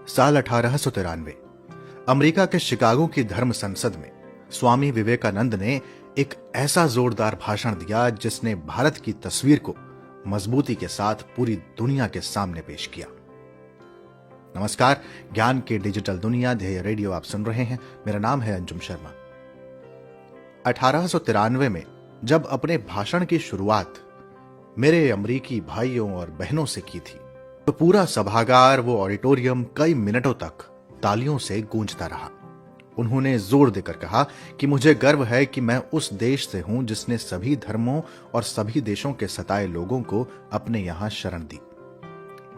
साल 1893 अमेरिका के शिकागो की धर्म संसद में स्वामी विवेकानंद ने एक ऐसा जोरदार भाषण दिया जिसने भारत की तस्वीर को मजबूती के साथ पूरी दुनिया के सामने पेश किया। नमस्कार, ज्ञान की डिजिटल दुनिया ध्येय रेडियो आप सुन रहे हैं। मेरा नाम है अंजुम शर्मा। 1893 में जब अपने भाषण की शुरुआत मेरे अमरीकी भाइयों और बहनों से की थी तो पूरा सभागार, वो ऑडिटोरियम कई मिनटों तक तालियों से गूंजता रहा। उन्होंने जोर देकर कहा कि मुझे गर्व है कि मैं उस देश से हूं जिसने सभी धर्मों और सभी देशों के सताए लोगों को अपने यहां शरण दी।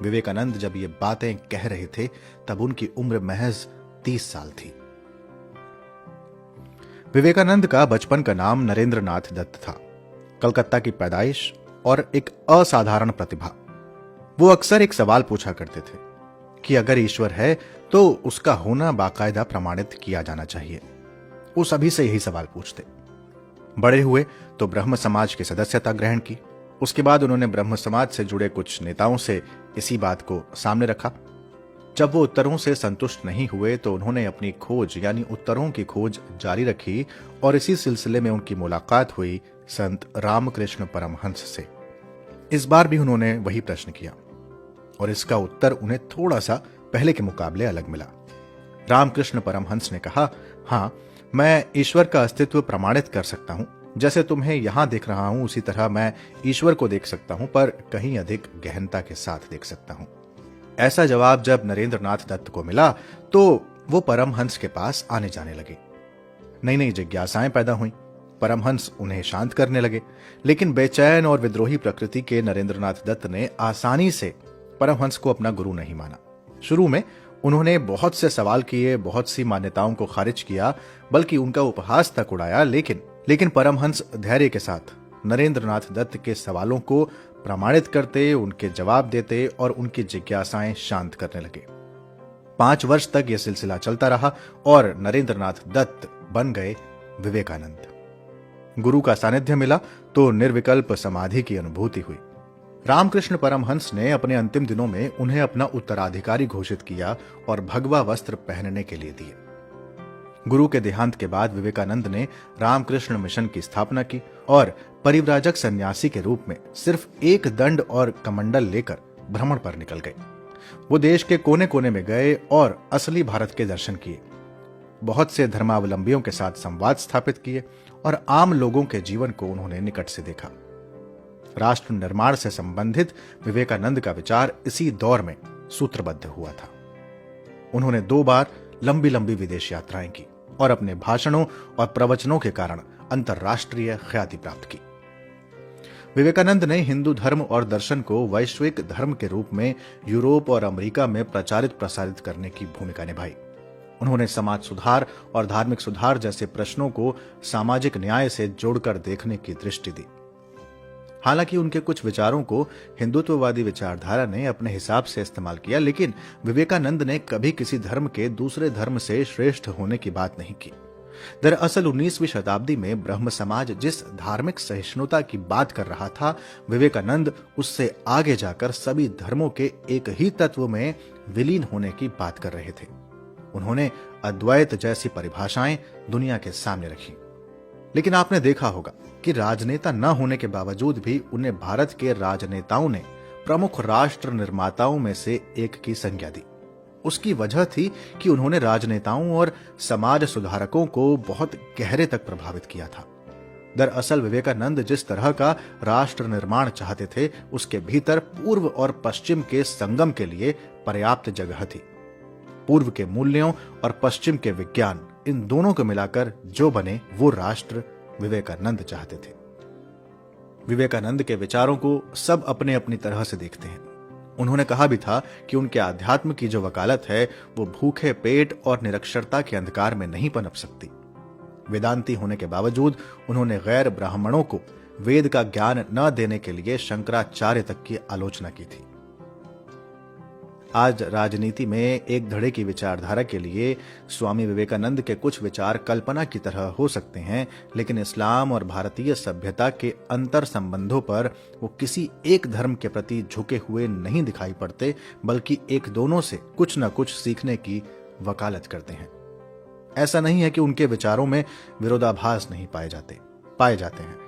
विवेकानंद जब ये बातें कह रहे थे तब उनकी उम्र महज 30 साल थी। विवेकानंद का बचपन का नाम नरेंद्रनाथ दत्त था। कलकत्ता की पैदाइश और एक असाधारण प्रतिभा। वो अक्सर एक सवाल पूछा करते थे कि अगर ईश्वर है तो उसका होना बाकायदा प्रमाणित किया जाना चाहिए। वो सभी से यही सवाल पूछते। बड़े हुए तो ब्रह्म समाज की सदस्यता ग्रहण की। उसके बाद उन्होंने ब्रह्म समाज से जुड़े कुछ नेताओं से इसी बात को सामने रखा। जब वो उत्तरों से संतुष्ट नहीं हुए तो उन्होंने अपनी खोज यानी उत्तरों की खोज जारी रखी और इसी सिलसिले में उनकी मुलाकात हुई संत रामकृष्ण परमहंस से। इस बार भी उन्होंने वही प्रश्न किया और इसका उत्तर उन्हें थोड़ा सा पहले के मुकाबले अलग मिला। रामकृष्ण परमहंस ने कहा, हाँ, मैं ईश्वर का अस्तित्व प्रमाणित कर सकता हूं। जैसे तुम्हें यहां देख रहा हूं उसी तरह मैं ईश्वर को देख सकता हूं, पर कहीं अधिक गहनता के साथ देख सकता हूं। ऐसा जवाब जब नरेंद्रनाथ दत्त को मिला तो वो परमहंस के पास आने जाने लगे। नई नई जिज्ञासाएं पैदा हुई। परमहंस उन्हें शांत करने लगे, लेकिन बेचैन और विद्रोही प्रकृति के नरेंद्रनाथ दत्त ने आसानी से परमहंस को अपना गुरु नहीं माना। शुरू में उन्होंने बहुत से सवाल किए, बहुत सी मान्यताओं को खारिज किया, बल्कि उनका उपहास तक उड़ाया, लेकिन परमहंस धैर्य के साथ नरेंद्रनाथ दत्त के सवालों को प्रमाणित करते, उनके जवाब देते और उनकी जिज्ञासाएं शांत करने लगे। 5 वर्ष तक यह सिलसिला चलता रहा और नरेंद्रनाथ दत्त बन गए विवेकानंद। गुरु का सानिध्य मिला तो निर्विकल्प समाधि की अनुभूति हुई। रामकृष्ण परमहंस ने अपने अंतिम दिनों में उन्हें अपना उत्तराधिकारी घोषित किया और भगवा वस्त्र पहनने के लिए दिए। गुरु के देहांत के बाद विवेकानंद ने रामकृष्ण मिशन की स्थापना की और परिव्राजक सन्यासी के रूप में सिर्फ एक दंड और कमंडल लेकर भ्रमण पर निकल गए। वो देश के कोने कोने में गए और असली भारत के दर्शन किए। बहुत से धर्मावलंबियों के साथ संवाद स्थापित किए और आम लोगों के जीवन को उन्होंने निकट से देखा। राष्ट्र निर्माण से संबंधित विवेकानंद का विचार इसी दौर में सूत्रबद्ध हुआ था। उन्होंने 2 बार लंबी लंबी विदेश यात्राएं की और अपने भाषणों और प्रवचनों के कारण अंतर्राष्ट्रीय ख्याति प्राप्त की। विवेकानंद ने हिंदू धर्म और दर्शन को वैश्विक धर्म के रूप में यूरोप और अमेरिका में प्रचारित प्रसारित करने की भूमिका निभाई। उन्होंने समाज सुधार और धार्मिक सुधार जैसे प्रश्नों को सामाजिक न्याय से जोड़कर देखने की दृष्टि दी। हालांकि उनके कुछ विचारों को हिंदुत्ववादी विचारधारा ने अपने हिसाब से इस्तेमाल किया, लेकिन विवेकानंद ने कभी किसी धर्म के दूसरे धर्म से श्रेष्ठ होने की बात नहीं की। दरअसल 19वीं शताब्दी में ब्रह्म समाज जिस धार्मिक सहिष्णुता की बात कर रहा था, विवेकानंद उससे आगे जाकर सभी धर्मों के एक ही तत्व में विलीन होने की बात कर रहे थे। उन्होंने अद्वैत जैसी परिभाषाएं दुनिया के सामने रखी। लेकिन आपने देखा होगा कि राजनेता न होने के बावजूद भी उन्हें भारत के राजनेताओं ने प्रमुख राष्ट्र निर्माताओं में से एक की संज्ञा दी। उसकी वजह थी कि उन्होंने राजनेताओं और समाज सुधारकों को बहुत गहरे तक प्रभावित किया था। दरअसल विवेकानंद जिस तरह का राष्ट्र निर्माण चाहते थे, उसके भीतर पूर्व और पश्चिम के संगम के लिए पर्याप्त जगह थी। पूर्व के मूल्यों और पश्चिम के विज्ञान, इन दोनों को मिलाकर जो बने वो राष्ट्र विवेकानंद चाहते थे। विवेकानंद के विचारों को सब अपने अपनी तरह से देखते हैं। उन्होंने कहा भी था कि उनके आध्यात्म की जो वकालत है वो भूखे पेट और निरक्षरता के अंधकार में नहीं पनप सकती। वेदांती होने के बावजूद उन्होंने गैर ब्राह्मणों को वेद का ज्ञान न देने के लिए शंकराचार्य तक की आलोचना की थी। आज राजनीति में एक धड़े की विचारधारा के लिए स्वामी विवेकानंद के कुछ विचार कल्पना की तरह हो सकते हैं, लेकिन इस्लाम और भारतीय सभ्यता के अंतर संबंधों पर वो किसी एक धर्म के प्रति झुके हुए नहीं दिखाई पड़ते, बल्कि एक दोनों से कुछ न कुछ सीखने की वकालत करते हैं। ऐसा नहीं है कि उनके विचारों में विरोधाभास नहीं पाए जाते हैं।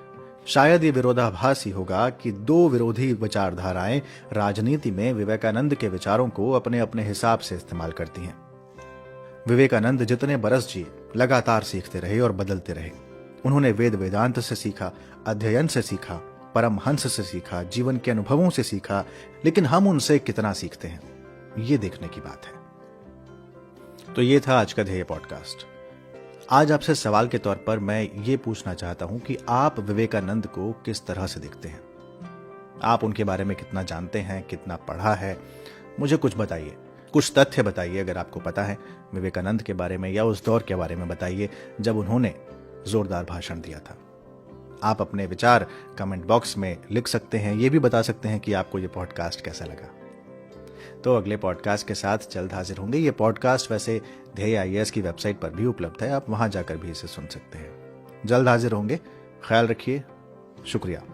शायद ये विरोधाभास ही होगा कि दो विरोधी विचारधाराएं राजनीति में विवेकानंद के विचारों को अपने अपने हिसाब से इस्तेमाल करती हैं। विवेकानंद जितने बरस जिए, लगातार सीखते रहे और बदलते रहे। उन्होंने वेद वेदांत से सीखा, अध्ययन से सीखा, परमहंस से सीखा, जीवन के अनुभवों से सीखा, लेकिन हम उनसे कितना सीखते हैं, ये देखने की बात है। तो ये था आज का ध्येय पॉडकास्ट। आज आपसे सवाल के तौर पर मैं ये पूछना चाहता हूं कि आप विवेकानंद को किस तरह से देखते हैं? आप उनके बारे में कितना जानते हैं, कितना पढ़ा है? मुझे कुछ बताइए, कुछ तथ्य बताइए अगर आपको पता है विवेकानंद के बारे में, या उस दौर के बारे में बताइए जब उन्होंने जोरदार भाषण दिया था। आप अपने विचार कमेंट बॉक्स में लिख सकते हैं। ये भी बता सकते हैं कि आपको ये पॉडकास्ट कैसा लगा। तो अगले पॉडकास्ट के साथ जल्द हाजिर होंगे। ये पॉडकास्ट वैसे ध्येय IAS की वेबसाइट पर भी उपलब्ध है, आप वहां जाकर भी इसे सुन सकते हैं। जल्द हाजिर होंगे। ख्याल रखिए। शुक्रिया।